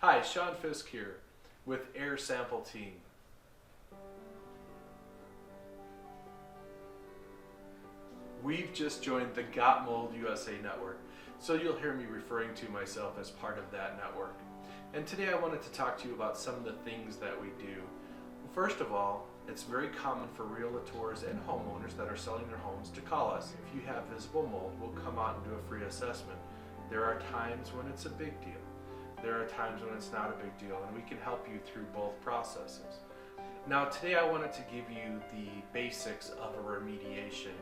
Hi, Sean Fisk here with Air Sample Team. We've just joined the Got Mold USA network, so you'll hear me referring to myself as part of that network. And today I wanted to talk to you about some of the things that we do. First of all, it's very common for realtors and homeowners that are selling their homes to call us. If you have visible mold, we'll come out and do a free assessment. There are times when it's a big deal. There are times when it's not a big deal, and we can help you through both processes. Now today I wanted to give you the basics of a remediation.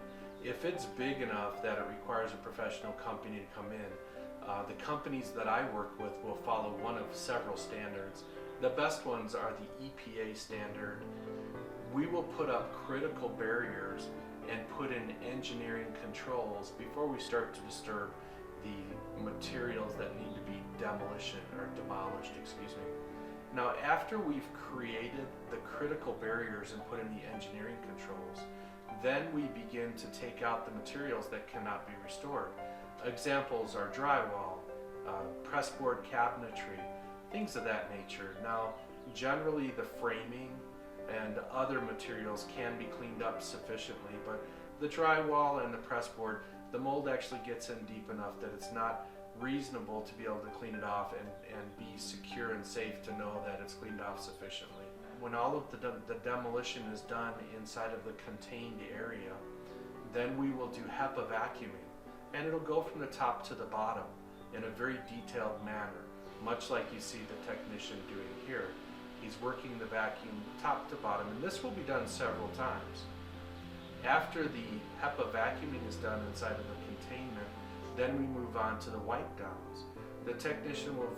If it's big enough that it requires a professional company to come in, the companies that I work with will follow one of several standards. The best ones are the EPA standard. We will put up critical barriers and put in engineering controls before we start to disturb the materials that need to be demolished. Now after we've created the critical barriers and put in the engineering controls, then we begin to take out the materials that cannot be restored. Examples are drywall, pressboard cabinetry, things of that nature. Now generally the framing and other materials can be cleaned up sufficiently, but the drywall and the pressboard, the mold actually gets in deep enough that it's not reasonable to be able to clean it off and be secure and safe to know that it's cleaned off sufficiently. When all of the demolition is done inside of the contained area, then we will do HEPA vacuuming, and it'll go from the top to the bottom in a very detailed manner, much like you see the technician doing here. He's working the vacuum top to bottom, and this will be done several times. After the HEPA vacuuming is done inside of the containment, then we move on to the wipe downs. The technicians will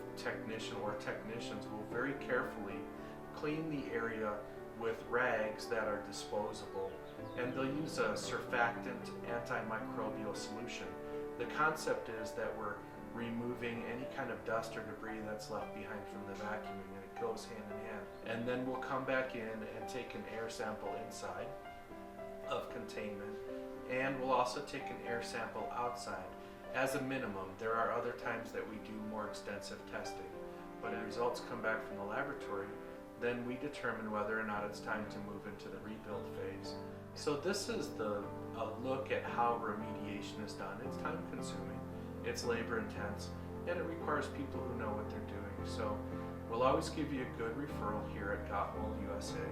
very carefully clean the area with rags that are disposable, and they'll use a surfactant antimicrobial solution. The concept is that we're removing any kind of dust or debris that's left behind from the vacuuming, and it goes hand in hand. And then we'll come back in and take an air sample inside of containment, and we'll also take an air sample outside. As a minimum, there are other times that we do more extensive testing, but if results come back from the laboratory, then we determine whether or not it's time to move into the rebuild phase. So this is a look at how remediation is done. It's time consuming, it's labor intense, and it requires people who know what they're doing. So we'll always give you a good referral here at Got Mold USA.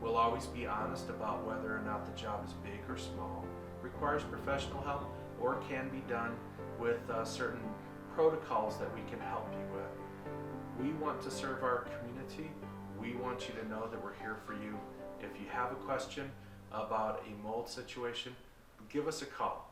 We'll always be honest about whether or not the job is big or small, requires professional help, or can be done with certain protocols that we can help you with. We want to serve our community. We want you to know that we're here for you. If you have a question about a mold situation, give us a call.